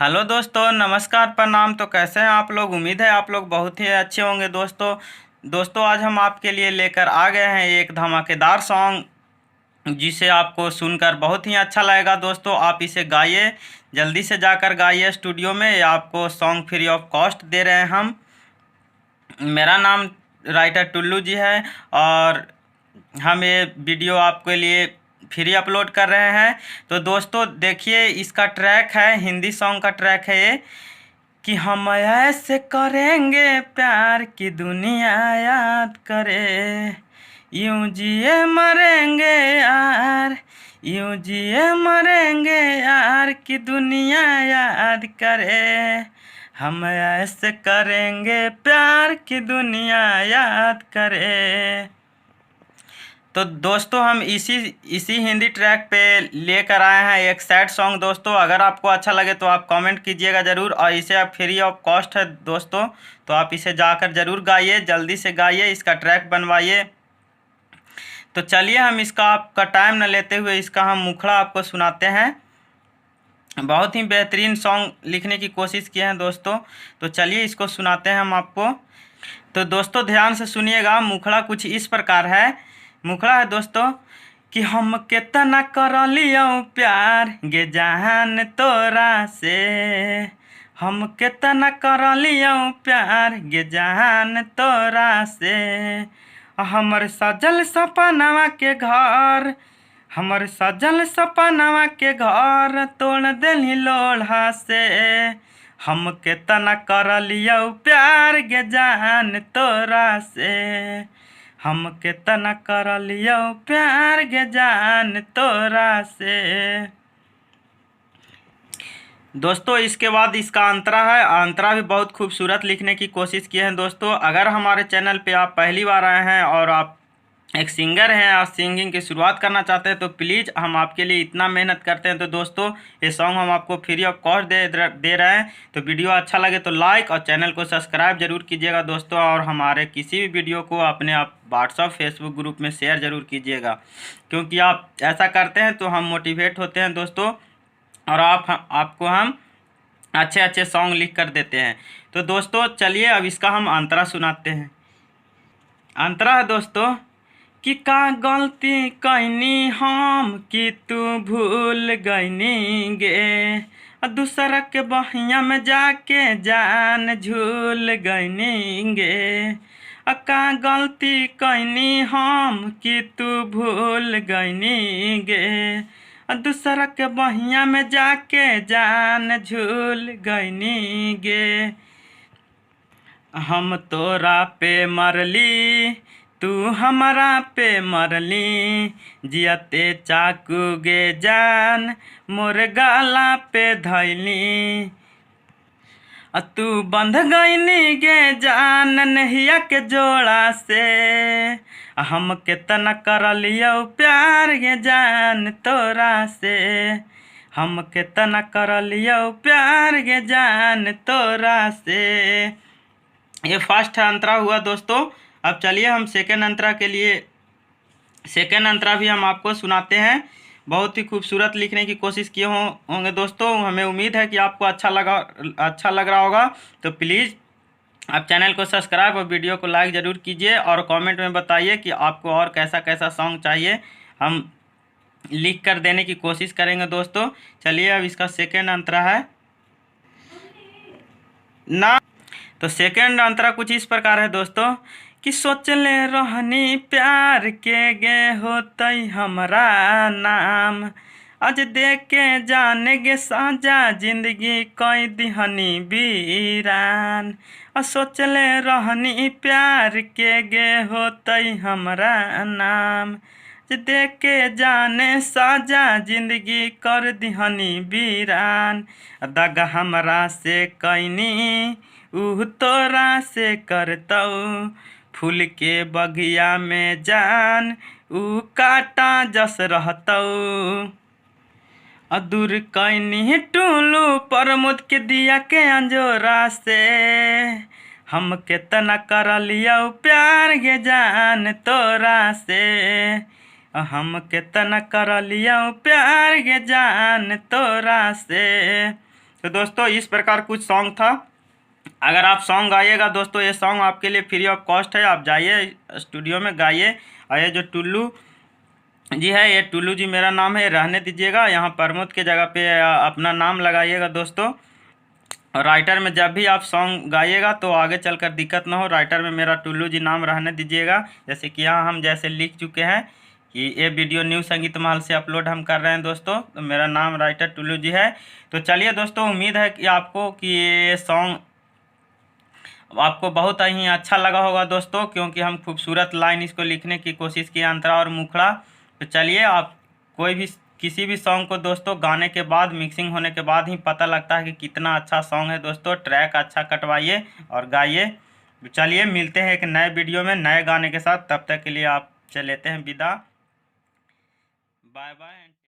Hello दोस्तों, नमस्कार, प्रणाम। तो कैसे हैं आप लोग? उम्मीद है आप लोग बहुत ही अच्छे होंगे। दोस्तों आज हम आपके लिए लेकर आ गए हैं एक धमाकेदार सॉन्ग, जिसे आपको सुनकर बहुत ही अच्छा लगेगा। दोस्तों आप इसे गाइए, जल्दी से जाकर गाइए स्टूडियो में। ये आपको सॉन्ग फ्री ऑफ कॉस्ट दे रहे हैं हम। मेरा नाम राइटर टुल्लू जी है और हम ये वीडियो आपके लिए फ्री अपलोड कर रहे हैं। तो दोस्तों देखिए, इसका ट्रैक है, हिंदी सॉन्ग का ट्रैक है ये, कि हम ऐसे करेंगे प्यार की दुनिया याद करे, यूं जिए मरेंगे यार, यूं जिए मरेंगे यार की दुनिया याद करे, हम ऐसे करेंगे प्यार की दुनिया याद करे। तो दोस्तों हम इसी इसी हिंदी ट्रैक पे लेकर आए हैं एक सैड सॉन्ग। दोस्तों अगर आपको अच्छा लगे तो आप कमेंट कीजिएगा ज़रूर, और इसे आप फ्री ऑफ कॉस्ट है दोस्तों, तो आप इसे जाकर ज़रूर गाइए, जल्दी से गाइए, इसका ट्रैक बनवाइए। तो चलिए हम इसका आपका टाइम न लेते हुए इसका हम मुखड़ा आपको सुनाते हैं। बहुत ही बेहतरीन सॉन्ग लिखने की कोशिश किए हैं दोस्तों, तो चलिए इसको सुनाते हैं हम आपको। तो दोस्तों ध्यान से सुनिएगा, मुखड़ा कुछ इस प्रकार है। मुखड़ा है दोस्तों कि हम केतना कर लियो प्यार गे जान तोरा से, हम केतना कर लियो प्यार गे जान तोरा से, हमर सजल सपनवा के घर, हमर सजल सपनवा के घर तोड़ देली लोढ़ा से, हम केतना कर लियो प्यार गे जान तोरा से, हम केतना कर लियो प्यार गे जान तोरा से। दोस्तों इसके बाद इसका अंतरा है, अंतरा भी बहुत खूबसूरत लिखने की कोशिश की है। दोस्तों अगर हमारे चैनल पे आप पहली बार आए हैं और आप एक सिंगर हैं और सिंगिंग की शुरुआत करना चाहते हैं, तो प्लीज़ हम आपके लिए इतना मेहनत करते हैं। तो दोस्तों ये सॉन्ग हम आपको फ्री ऑफ कॉस्ट दे रहे हैं। तो वीडियो अच्छा लगे तो लाइक और चैनल को सब्सक्राइब जरूर कीजिएगा दोस्तों, और हमारे किसी भी वीडियो को अपने आप व्हाट्सअप फेसबुक ग्रुप में शेयर ज़रूर कीजिएगा, क्योंकि आप ऐसा करते हैं तो हम मोटिवेट होते हैं दोस्तों, और आपको हम अच्छे अच्छे सॉन्ग लिख कर देते हैं। तो दोस्तों चलिए अब इसका हम अंतरा सुनाते हैं। अंतरा है दोस्तों कि का गलती कैनी हम कि तू भूल गईनी गे, दूसरा के बहिया में जाके जान झूल गईनी गे, का गलती कैनी हम कि तू भूल गईनी गे, दूसरा के बहिया में जाके जान झूल गईनी गे, हम तोरा पे मरली तू हमारा पे मरली, जियते चाकू गे जान मोर गाला पे धैली, तू बंध गईनी गे जान नहिया के जोड़ा से, हम केतना कर लियो प्यार गे जान तोरा से, हम केतना कर लियो प्यार गे जान तोरा से। ये फर्स्ट अंतरा हुआ दोस्तों। अब चलिए हम सेकेंड अंतरा के लिए सेकेंड अंतरा भी हम आपको सुनाते हैं। बहुत ही खूबसूरत लिखने की कोशिश किए होंगे दोस्तों, हमें उम्मीद है कि आपको अच्छा लग रहा होगा। तो प्लीज़ आप चैनल को सब्सक्राइब और वीडियो को लाइक ज़रूर कीजिए, और कमेंट में बताइए कि आपको और कैसा कैसा सॉन्ग चाहिए, हम लिख कर देने की कोशिश करेंगे दोस्तों। चलिए अब इसका सेकेंड अंतरा है ना। तो सेकेंड अंतरा कुछ इस प्रकार है दोस्तों कि सोचले रहनी प्यार के गे होतई हमरा नाम, आज देख के जाने गे साजा जिंदगी कई दिहनी वीरान, सोचले रहनी प्यार के गे होतई हमरा नाम, देख के जाने साजा जिंदगी कर दिहनी वीरान, दगा हमरा से कैनी ऊ तोरा से करतौ, फूल के बगिया में जान ऊ काटा जस रहतौ, दूर कैनी टुल्लू प्रमोद के दिया के अंजोरा से, हम केतना कर लियो प्यार गे जान तोरा से, हम केतना कर लियो प्यार गे जान तोरा से। तो दोस्तों इस प्रकार कुछ सॉन्ग था। अगर आप सॉन्ग गाइएगा दोस्तों, ये सॉन्ग आपके लिए फ्री ऑफ कॉस्ट है, आप जाइए स्टूडियो में गाइए। और ये जो टुल्लू जी है, ये टुल्लू जी मेरा नाम है, रहने दीजिएगा यहाँ प्रमोद के जगह पे अपना नाम लगाइएगा दोस्तों। राइटर में जब भी आप सॉन्ग गाइएगा तो आगे चलकर दिक्कत ना हो, राइटर में मेरा टुल्लू जी नाम रहने दीजिएगा। जैसे कि यहाँ हम जैसे लिख चुके हैं कि ये वीडियो न्यू संगीत महल से अपलोड हम कर रहे हैं दोस्तों, तो मेरा नाम राइटर टुल्लू जी है। तो चलिए दोस्तों, उम्मीद है कि आपको कि ये सॉन्ग आपको बहुत ही अच्छा लगा होगा दोस्तों, क्योंकि हम खूबसूरत लाइन इसको लिखने की कोशिश की, अंतरा और मुखड़ा। तो चलिए, आप कोई भी किसी भी सॉन्ग को दोस्तों गाने के बाद, मिक्सिंग होने के बाद ही पता लगता है कि कितना अच्छा सॉन्ग है दोस्तों। ट्रैक अच्छा कटवाइए और गाइए। तो चलिए, मिलते हैं एक नए वीडियो में नए गाने के साथ, तब तक के लिए आप चले लेते हैं विदा। Bye bye.